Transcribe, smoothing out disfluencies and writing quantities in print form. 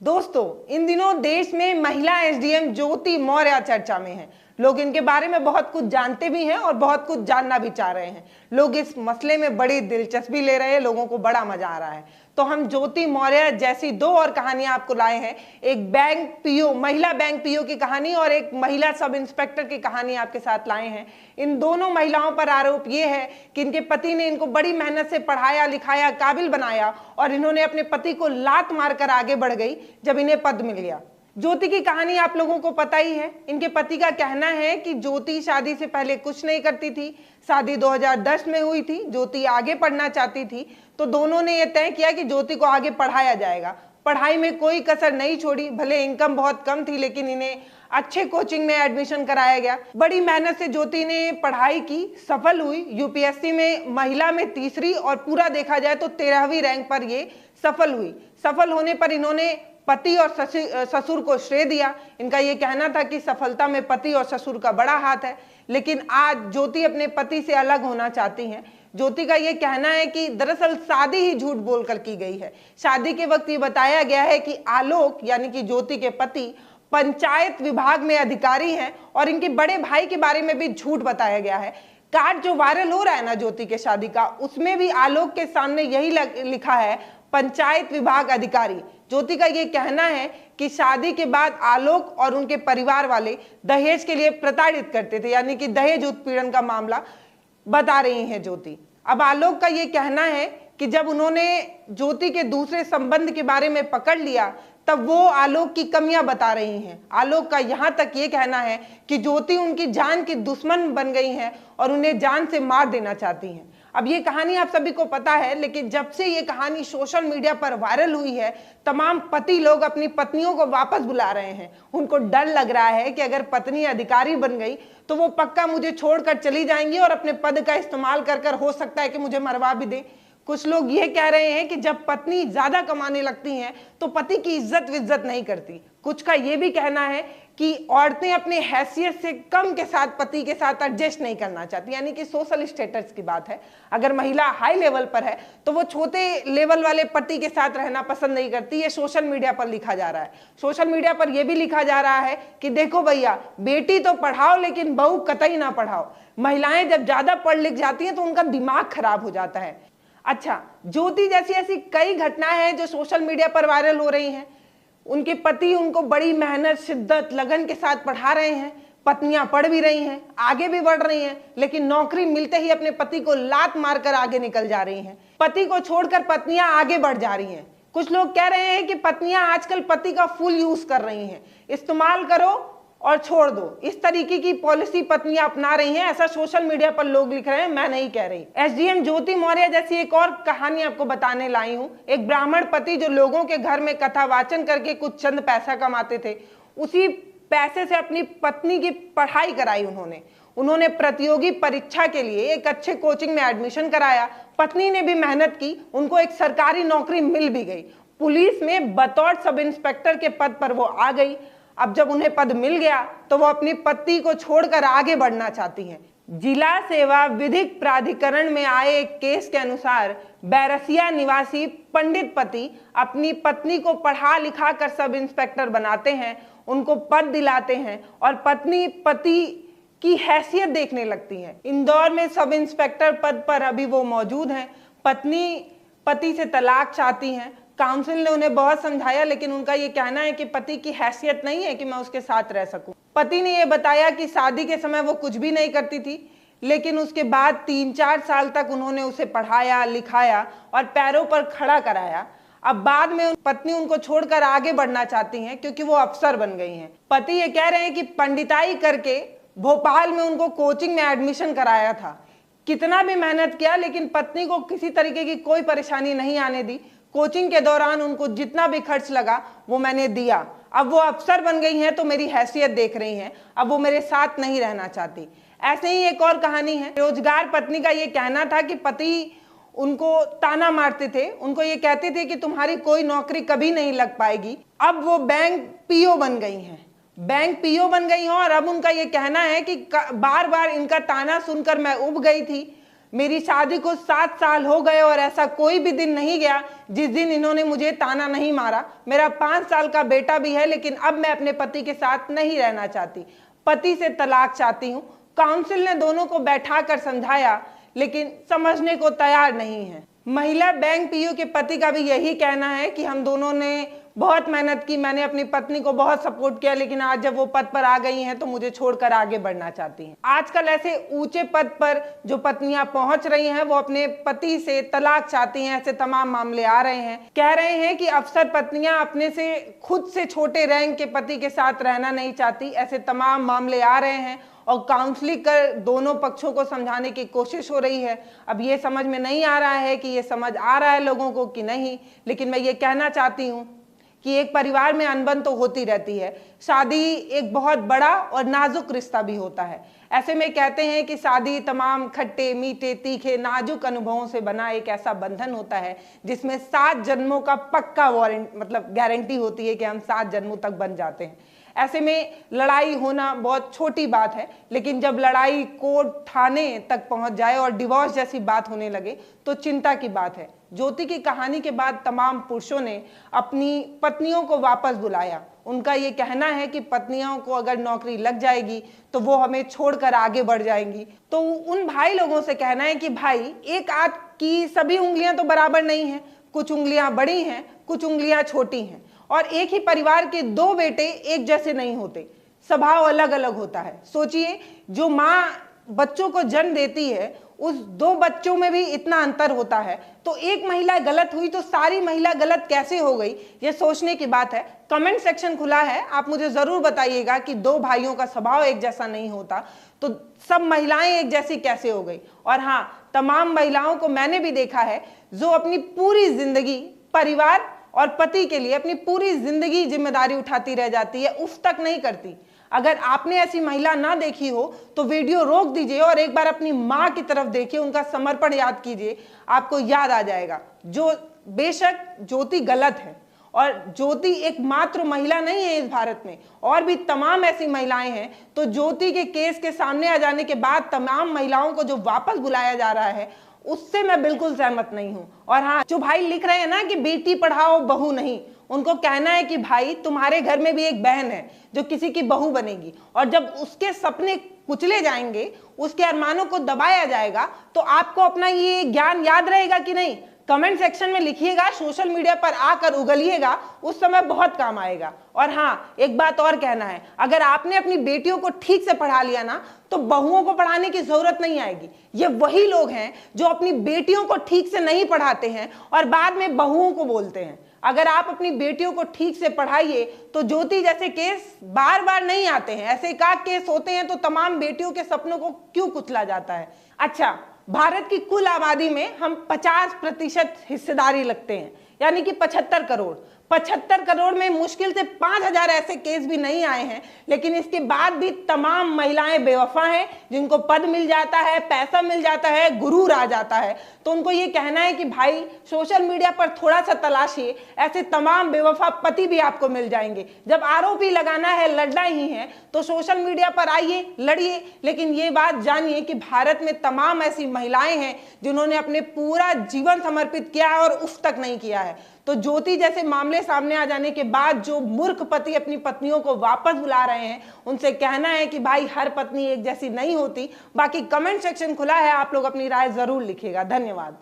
दोस्तों, इन दिनों देश में महिला एसडीएम ज्योति मौर्य चर्चा में हैं। लोग इनके बारे में बहुत कुछ जानते भी हैं और बहुत कुछ जानना भी चाह रहे हैं। लोग इस मसले में बड़ी दिलचस्पी ले रहे हैं, लोगों को बड़ा मजा आ रहा है। तो हम ज्योति मौर्य जैसी दो और कहानियां आपको लाए हैं। एक बैंक पीओ, महिला बैंक पीओ की कहानी और एक महिला सब इंस्पेक्टर की कहानी आपके साथ लाए हैं। इन दोनों महिलाओं पर आरोप ये है कि इनके पति ने इनको बड़ी मेहनत से पढ़ाया लिखाया, काबिल बनाया और इन्होंने अपने पति को लात मारकर आगे बढ़ गई जब इन्हें पद मिल गया। ज्योति की कहानी आप लोगों को पता ही है। इनके पति का कहना है कि ज्योति शादी से पहले कुछ नहीं करती थी। शादी 2010 में हुई थी। ज्योति आगे पढ़ना चाहती थी, तो दोनों ने यह तय किया कि ज्योति को आगे पढ़ाया जाएगा। पढ़ाई में कोई कसर नहीं छोड़ी। भले इनकम बहुत कम थी, लेकिन इन्हें अच्छे कोचिंग में एडमिशन कराया गया। बड़ी मेहनत से ज्योति ने पढ़ाई की, सफल हुई। यूपीएससी में महिला में तीसरी और पूरा देखा जाए तो 13वीं रैंक पर ये सफल हुई। सफल होने पर इन्होंने पति और ससुर को श्रेय दिया। इनका ये कहना था कि सफलता में पति और ससुर का बड़ा हाथ है। लेकिन आज ज्योति अपने पति से अलग होना चाहती हैं। ज्योति का ये कहना है कि दरअसल शादी ही झूठ बोलकर की गई है। शादी के वक्त ये बताया गया है कि आलोक यानी कि ज्योति के पति पंचायत विभाग में अधिकारी हैं और इनके बड़े भाई के बारे में भी झूठ बताया गया है। कार्ड जो वायरल हो रहा है ना ज्योति के शादी का, उसमें भी आलोक के सामने यही लिखा है, पंचायत विभाग अधिकारी। ज्योति का ये कहना है कि शादी के बाद आलोक और उनके परिवार वाले दहेज के लिए प्रताड़ित करते थे, यानी कि दहेज उत्पीड़न का मामला बता रही हैं ज्योति। अब आलोक का ये कहना है कि जब उन्होंने ज्योति के दूसरे संबंध के बारे में पकड़ लिया, तब वो आलोक की कमियां बता रही हैं। आलोक का यहां तक ये कहना है कि ज्योति उनकी जान की दुश्मन बन गई हैं और उन्हें जान से मार देना चाहती हैं। अब ये कहानी आप सभी को पता है, लेकिन जब से ये कहानी सोशल मीडिया पर वायरल हुई है, तमाम पति लोग अपनी पत्नियों को वापस बुला रहे हैं। उनको डर लग रहा है कि अगर पत्नी अधिकारी बन गई तो वो पक्का मुझे छोड़कर चली जाएंगी और अपने पद का इस्तेमाल कर हो सकता है कि मुझे मरवा भी दे। कुछ लोग ये कह रहे हैं कि जब पत्नी ज्यादा कमाने लगती हैं तो पति की इज्जत नहीं करती। कुछ का ये भी कहना है कि औरतें अपने हैसियत से कम के साथ पति के साथ एडजस्ट नहीं करना चाहती, यानी कि सोशल स्टेटस की बात है। अगर महिला हाई लेवल पर है तो वो छोटे लेवल वाले पति के साथ रहना पसंद नहीं करती। ये सोशल मीडिया पर लिखा जा रहा है। सोशल मीडिया पर यह भी लिखा जा रहा है कि देखो भैया, बेटी तो पढ़ाओ लेकिन बहू कतई ना पढ़ाओ। महिलाएं जब ज्यादा पढ़ लिख जाती हैं तो उनका दिमाग खराब हो जाता है। अच्छा, ज्योति जैसी ऐसी कई घटनाएं हैं जो सोशल मीडिया पर वायरल हो रही हैं। उनके पति उनको बड़ी मेहनत, शिद्दत, लगन के साथ पढ़ा रहे हैं। पत्नियां पढ़ भी रही हैं, आगे भी बढ़ रही हैं, लेकिन नौकरी मिलते ही अपने पति को लात मारकर आगे निकल जा रही हैं। पति को छोड़कर पत्नियां आगे बढ़ जा रही हैं। कुछ लोग कह रहे हैं कि पत्नियां आजकल पति का फुल यूज कर रही हैं, इस्तेमाल करो और छोड़ दो, इस तरीके की पॉलिसी पत्नियां अपना रही हैं। ऐसा सोशल मीडिया पर लोग लिख रहे हैं, मैं नहीं कह रही। एसडीएम ज्योति मौर्य जैसी एक और कहानी आपको बताने लाई हूं। एक ब्राह्मण पति जो लोगों के घर में कथा वाचन करके कुछ चंद पैसा कमाते थे, उसी पैसे से अपनी पत्नी की पढ़ाई कराई उन्होंने प्रतियोगी परीक्षा के लिए एक अच्छे कोचिंग में एडमिशन कराया। पत्नी ने भी मेहनत की, उनको एक सरकारी नौकरी मिल भी गई। पुलिस में बतौर सब इंस्पेक्टर के पद पर वो आ गई। अब जब उन्हें पद मिल गया तो वो अपनी पति को छोड़कर आगे बढ़ना चाहती हैं। जिला सेवा विधिक प्राधिकरण में आए एक केस के अनुसार बैरसिया निवासी पंडित पति अपनी पत्नी को पढ़ा लिखा कर सब इंस्पेक्टर बनाते हैं, उनको पद दिलाते हैं और पत्नी पति की हैसियत देखने लगती है। इंदौर में सब इंस्पेक्टर पद पर अभी वो मौजूद हैं। पत्नी पति से तलाक चाहती हैं। काउंसिल ने उन्हें बहुत समझाया, लेकिन उनका ये कहना है कि पति की हैसियत नहीं है कि मैं उसके साथ रह सकूं। पति ने यह बताया कि शादी के समय वो कुछ भी नहीं करती थी, लेकिन उसके बाद 3-4 साल तक उन्होंने उसे पढ़ाया लिखाया और पैरों पर खड़ा कराया। अब बाद में पत्नी उनको छोड़कर आगे बढ़ना चाहती हैं क्योंकि वो अफसर बन गई हैं। पति ये कह रहे हैं कि पंडिताई करके भोपाल में उनको कोचिंग में एडमिशन कराया था। कितना भी मेहनत किया, लेकिन पत्नी को किसी तरीके की कोई परेशानी नहीं आने दी। कोचिंग के दौरान उनको जितना भी खर्च लगा वो मैंने दिया। अब वो अफसर बन गई हैं तो मेरी हैसियत देख रही हैं, अब वो मेरे साथ नहीं रहना चाहती। ऐसे ही एक और कहानी है। रोजगार पत्नी का ये कहना था कि पति उनको ताना मारते थे, उनको ये कहते थे कि तुम्हारी कोई नौकरी कभी नहीं लग पाएगी। अब वो बैंक पीओ बन गई हैं और अब उनका ये कहना है कि बार बार इनका ताना सुनकर मैं उब गई थी। मेरी शादी को 7 साल हो गए और ऐसा कोई भी दिन नहीं गया जिस दिन इन्होंने मुझे ताना नहीं मारा। मेरा 5 साल का बेटा भी है, लेकिन अब मैं अपने पति के साथ नहीं रहना चाहती। पति से तलाक चाहती हूँ। काउंसिल ने दोनों को बैठाकर समझाया, लेकिन समझने को तैयार नहीं है। महिला बैंक पीयू के पति का भी यही कहना है कि हम दोनों ने बहुत मेहनत की, मैंने अपनी पत्नी को बहुत सपोर्ट किया, लेकिन आज जब वो पद पर आ गई हैं तो मुझे छोड़कर आगे बढ़ना चाहती हैं। आजकल ऐसे ऊंचे पद पर जो पत्नियां पहुंच रही हैं वो अपने पति से तलाक चाहती हैं। ऐसे तमाम मामले आ रहे हैं। कह रहे हैं कि अफसर पत्नियां अपने से खुद से छोटे रैंक के पति के साथ रहना नहीं चाहती। ऐसे तमाम मामले आ रहे हैं और काउंसलिंग कर दोनों पक्षों को समझाने की कोशिश हो रही है। अब ये समझ में नहीं आ रहा है कि ये समझ आ रहा है लोगों को कि नहीं, लेकिन मैं ये कहना चाहती हूँ कि एक परिवार में अनबन तो होती रहती है। शादी एक बहुत बड़ा और नाजुक रिश्ता भी होता है। ऐसे में कहते हैं कि शादी तमाम खट्टे मीठे तीखे नाजुक अनुभवों से बना एक ऐसा बंधन होता है जिसमें 7 जन्मों का पक्का गारंटी होती है कि हम 7 जन्मों तक बन जाते हैं। ऐसे में लड़ाई होना बहुत छोटी बात है, लेकिन जब लड़ाई कोर्ट थाने तक पहुंच जाए और डिवोर्स जैसी बात होने लगे तो चिंता की बात है। ज्योति की कहानी के बाद तमाम पुरुषों ने अपनी पत्नियों को वापस बुलाया। उनका ये कहना है कि पत्नियों को अगर नौकरी लग जाएगी तो वो हमें छोड़कर आगे बढ़ जाएंगी। तो उन भाई लोगों से कहना है कि भाई, एक आंख की सभी उंगलियां तो बराबर नहीं हैं। कुछ उंगलियां बड़ी हैं, कुछ उंगलियां छोटी हैं, और एक ही परिवार के 2 बेटे एक जैसे नहीं होते। स्वभाव अलग अलग होता है। सोचिए, जो माँ बच्चों को जन्म देती है उस 2 बच्चों में भी इतना अंतर होता है, तो एक महिला गलत हुई तो सारी महिला गलत कैसे हो गई, ये सोचने की बात है। कमेंट सेक्शन खुला है, आप मुझे जरूर बताइएगा कि 2 भाइयों का स्वभाव एक जैसा नहीं होता तो सब महिलाएं एक जैसी कैसे हो गई। और हाँ, तमाम महिलाओं को मैंने भी देखा है जो अपनी पूरी जिंदगी परिवार और पति के लिए अपनी पूरी जिंदगी जिम्मेदारी उठाती रह जाती है, उफ तक नहीं करती। अगर आपने ऐसी महिला ना देखी हो तो वीडियो रोक दीजिए और एक बार अपनी माँ की तरफ देखिए, उनका समर्पण याद कीजिए, आपको याद आ जाएगा। जो बेशक ज्योति गलत है, और ज्योति एकमात्र महिला नहीं है इस भारत में, और भी तमाम ऐसी महिलाएं हैं। तो ज्योति के केस के सामने आ जाने के बाद तमाम महिलाओं को जो वापस बुलाया जा रहा है उससे मैं बिल्कुल सहमत नहीं हूं। और हाँ, जो भाई लिख रहे हैं ना कि बेटी पढ़ाओ बहू नहीं, उनको कहना है कि भाई, तुम्हारे घर में भी एक बहन है जो किसी की बहू बनेगी, और जब उसके सपने कुचले जाएंगे, उसके अरमानों को दबाया जाएगा, तो आपको अपना ये ज्ञान याद रहेगा कि नहीं? कमेंट सेक्शन में लिखिएगा, सोशल मीडिया पर आकर उगलिएगा, उस समय बहुत काम आएगा। और हाँ, एक बात और कहना है, अगर आपने अपनी बेटियों को ठीक से पढ़ा लिया ना तो बहुओं को पढ़ाने की जरूरत नहीं आएगी। ये वही लोग हैं जो अपनी बेटियों को ठीक से नहीं पढ़ाते हैं और बाद में बहुओं को बोलते हैं। अगर आप अपनी बेटियों को ठीक से पढ़ाइए तो ज्योति जैसे केस बार बार नहीं आते हैं। ऐसे एकाध केस होते हैं तो तमाम बेटियों के सपनों को क्यों कुचला जाता है? अच्छा, भारत की कुल आबादी में हम 50% हिस्सेदारी लगते हैं, यानी कि 75 करोड़। 75 करोड़ में मुश्किल से 5000 ऐसे केस भी नहीं आए हैं, लेकिन इसके बाद भी तमाम महिलाएं बेवफा हैं। जिनको पद मिल जाता है, पैसा मिल जाता है, गुरूर आ जाता है, तो उनको ये कहना है कि भाई, सोशल मीडिया पर थोड़ा सा तलाशिए, ऐसे तमाम बेवफा पति भी आपको मिल जाएंगे। जब आरोपी लगाना है, लड़ना ही है, तो सोशल मीडिया पर आइए, लड़िए। लेकिन ये बात जानिए कि भारत में तमाम ऐसी महिलाएं हैं जिन्होंने अपने पूरा जीवन समर्पित किया है और उफ तक नहीं किया है। तो ज्योति जैसे मामले सामने आ जाने के बाद जो मूर्ख पति अपनी पत्नियों को वापस बुला रहे हैं, उनसे कहना है कि भाई, हर पत्नी एक जैसी नहीं होती। बाकी कमेंट सेक्शन खुला है, आप लोग अपनी राय जरूर लिखिएगा। धन्यवाद।